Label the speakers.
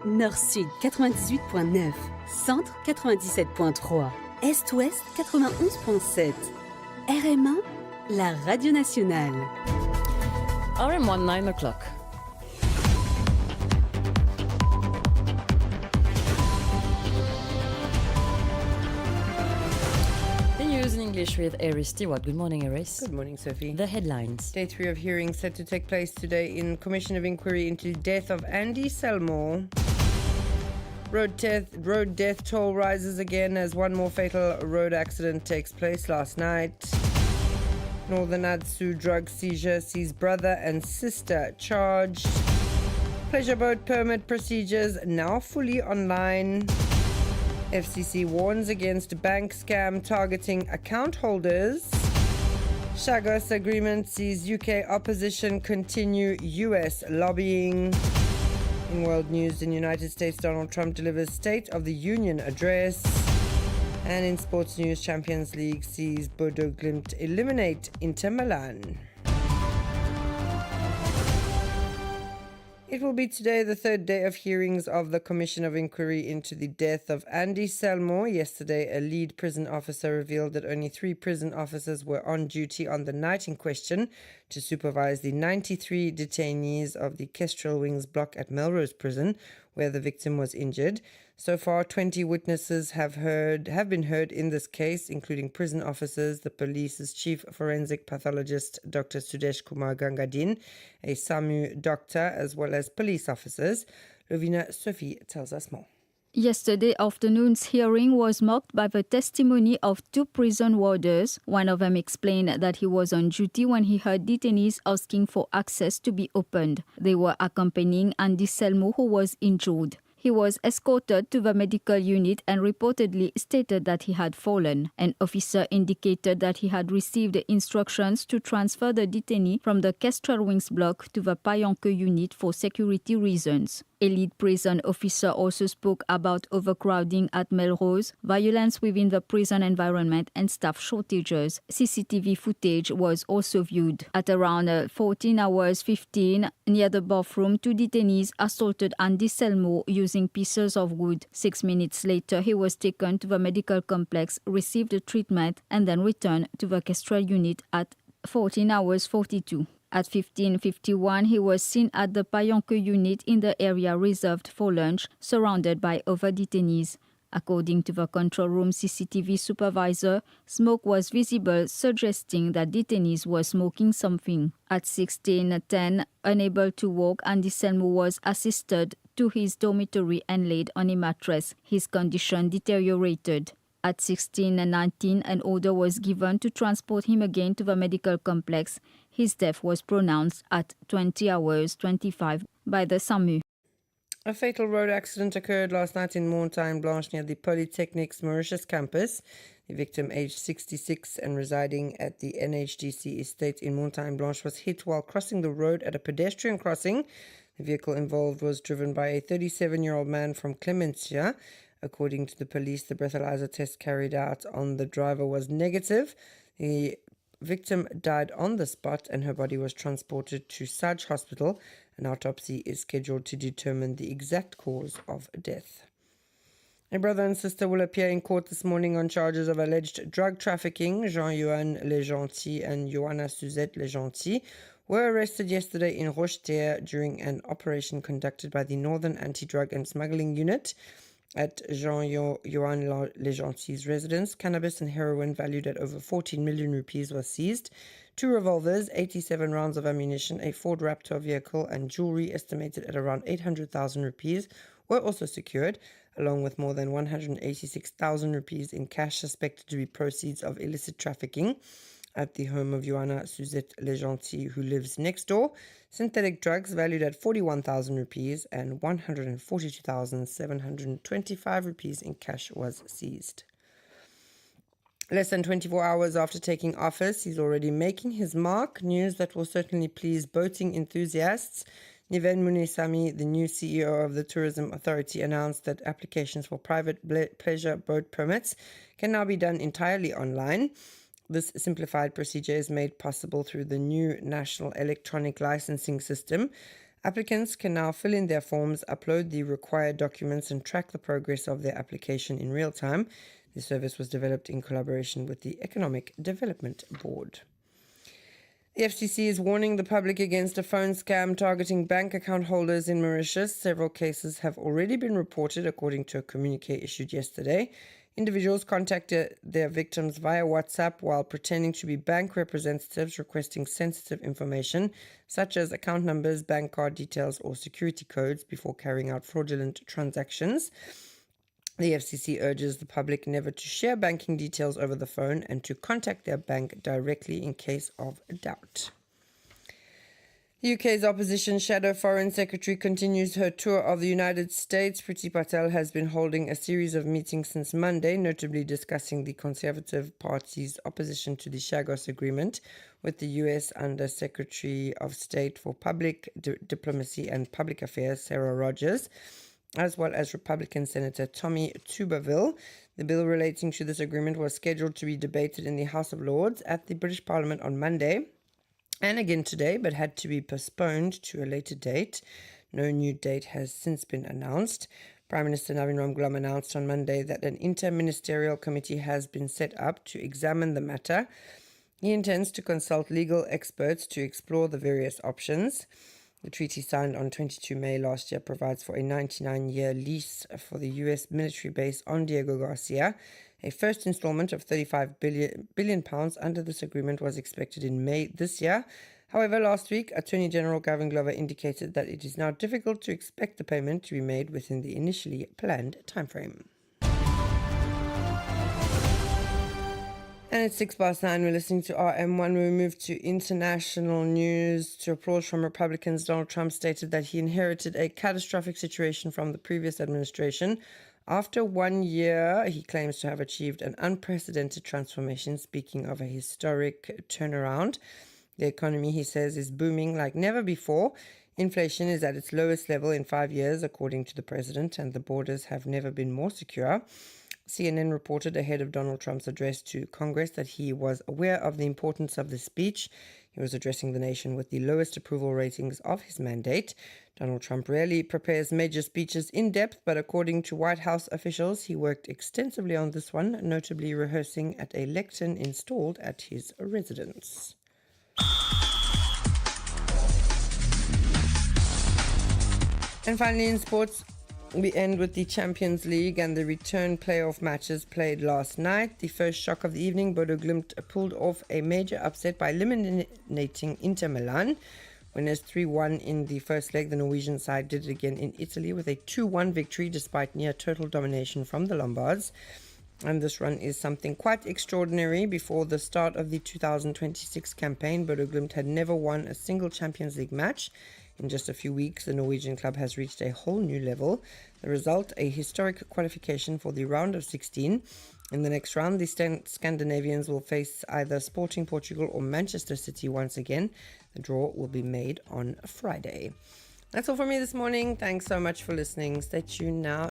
Speaker 1: Nord-Sud 98.9, Centre 97.3, Est-Ouest 91.7. RM1, la radio nationale.
Speaker 2: RM1, 9 o'clock. The news in English with Eris Stewart. Good morning, Eris.
Speaker 3: Good morning, Sophie.
Speaker 2: The headlines.
Speaker 3: Day 3 of hearings set to take place today in Commission of Inquiry into the death of Andy Selmore. Road death toll rises again as one more fatal road accident takes place last night. Northern Atsu drug seizure sees brother and sister charged. Pleasure boat permit procedures now fully online. FCC warns against bank scam targeting account holders. Chagos agreement sees UK opposition continue US lobbying. In world news, in the United States, Donald Trump delivers State of the Union address. And in sports news, Champions League sees Bodo Glimt eliminate Inter Milan. It will be today the third day of hearings of the Commission of Inquiry into the death of Andy Selmore. Yesterday, a lead prison officer revealed that only 3 prison officers were on duty on the night in question to supervise the 93 detainees of the Kestrel Wings block at Melrose Prison, where the victim was injured. So far, 20 witnesses have been heard in this case, including prison officers, the police's chief forensic pathologist, Dr. Sudesh Kumar Gangadin, a SAMU doctor, as well as police officers. Lovina Sophie tells us more.
Speaker 4: Yesterday afternoon's hearing was marked by the testimony of 2 prison warders. One of them explained that he was on duty when he heard detainees asking for access to be opened. They were accompanying Andy Selmore, who was injured. He was escorted to the medical unit and reportedly stated that he had fallen. An officer indicated that he had received instructions to transfer the detainee from the Kestrel Wings block to the Payanque unit for security reasons. A lead prison officer also spoke about overcrowding at Melrose, violence within the prison environment, and staff shortages. CCTV footage was also viewed. At around 14:15 near the bathroom, 2 detainees assaulted Andy Selmore using pieces of wood. 6 minutes later, he was taken to the medical complex, received treatment, and then returned to the Kestrel unit at 14:42. At 15:51, he was seen at the Payanque unit in the area reserved for lunch, surrounded by other detainees. According to the control room CCTV supervisor, smoke was visible, suggesting that detainees were smoking something. At 16:10, unable to walk, Andy Selmore was assisted to his dormitory and laid on a mattress. His condition deteriorated. At 16:19, an order was given to transport him again to the medical complex. His death was pronounced at 20:25 by the SAMU.
Speaker 3: A fatal road accident occurred last night in Montagne Blanche near the Polytechnic's Mauritius campus. The victim, aged 66 and residing at the NHDC estate in Montagne Blanche, was hit while crossing the road at a pedestrian crossing. The vehicle involved was driven by a 37-year-old man from Clemencia. According to the police, the breathalyzer test carried out on the driver was negative. The victim died on the spot and her body was transported to Saj Hospital. An autopsy is scheduled to determine the exact cause of death. A brother and sister will appear in court this morning on charges of alleged drug trafficking. Jean-Yohan Legentil and Johanna Suzette Legentil were arrested yesterday in Rocheterre during an operation conducted by the Northern Anti-Drug and Smuggling Unit. At Jean-Yohan Legentil's residence, cannabis and heroin valued at over 14 million rupees was seized. 2 revolvers, 87 rounds of ammunition, a Ford Raptor vehicle, and jewelry estimated at around 800,000 rupees were also secured, along with more than 186,000 rupees in cash suspected to be proceeds of illicit trafficking. At the home of Johanna Suzette Legentil, who lives next door, synthetic drugs valued at 41,000 rupees and 142,725 rupees in cash was seized. Less than 24 hours after taking office, he's already making his mark, news that will certainly please boating enthusiasts. Niven Munisamy, the new CEO of the Tourism Authority, announced that applications for private pleasure boat permits can now be done entirely online. This simplified procedure is made possible through the new National Electronic Licensing System. Applicants can now fill in their forms, upload the required documents, and track the progress of their application in real time. The service was developed in collaboration with the Economic Development Board. The FCC is warning the public against a phone scam targeting bank account holders in Mauritius. Several cases have already been reported, according to a communique issued yesterday. Individuals contacted their victims via WhatsApp while pretending to be bank representatives requesting sensitive information, such as account numbers, bank card details, or security codes before carrying out fraudulent transactions. The FCC urges the public never to share banking details over the phone and to contact their bank directly in case of doubt. The UK's opposition shadow foreign secretary continues her tour of the United States. Priti Patel has been holding a series of meetings since Monday, notably discussing the Conservative Party's opposition to the Chagos Agreement with the US Under Secretary of State for Public Diplomacy and Public Affairs, Sarah Rogers, as well as Republican Senator Tommy Tuberville. The bill relating to this agreement was scheduled to be debated in the House of Lords at the British Parliament on Monday and again today, but had to be postponed to a later date. No new date has since been announced. Prime Minister Navin Ramgoolam announced on Monday that an inter-ministerial committee has been set up to examine the matter. He intends to consult legal experts to explore the various options. The treaty signed on 22 May last year provides for a 99-year lease for the US military base on Diego Garcia. A first installment of £35 billion under this agreement was expected in May this year. However, last week, Attorney General Gavin Glover indicated that it is now difficult to expect the payment to be made within the initially planned timeframe. And it's 9:06. We're listening to RM1. We move to international news. To applause from Republicans, Donald Trump stated that he inherited a catastrophic situation from the previous administration. After 1 year, he claims to have achieved an unprecedented transformation, speaking of a historic turnaround. The economy, he says, is booming like never before. Inflation is at its lowest level in 5 years, according to the president, and the borders have never been more secure. CNN reported ahead of Donald Trump's address to Congress that he was aware of the importance of the speech. He was addressing the nation with the lowest approval ratings of his mandate. Donald Trump rarely prepares major speeches in depth, but according to White House officials, he worked extensively on this one, notably rehearsing at a lectern installed at his residence. And finally, in sports, we end with the Champions League and the return playoff matches played last night. The first shock of the evening, Bodo Glimt pulled off a major upset by eliminating Inter Milan. Winners 3-1 in the first leg, the Norwegian side did it again in Italy with a 2-1 victory despite near total domination from the Lombards. And this run is something quite extraordinary. Before the start of the 2026 campaign, Bodo Glimt had never won a single Champions League match. In just a few weeks, the Norwegian club has reached a whole new level. The result, a historic qualification for the round of 16. In the next round, the Scandinavians will face either Sporting Portugal or Manchester City once again. The draw will be made on Friday. That's all from me this morning. Thanks so much for listening. Stay tuned now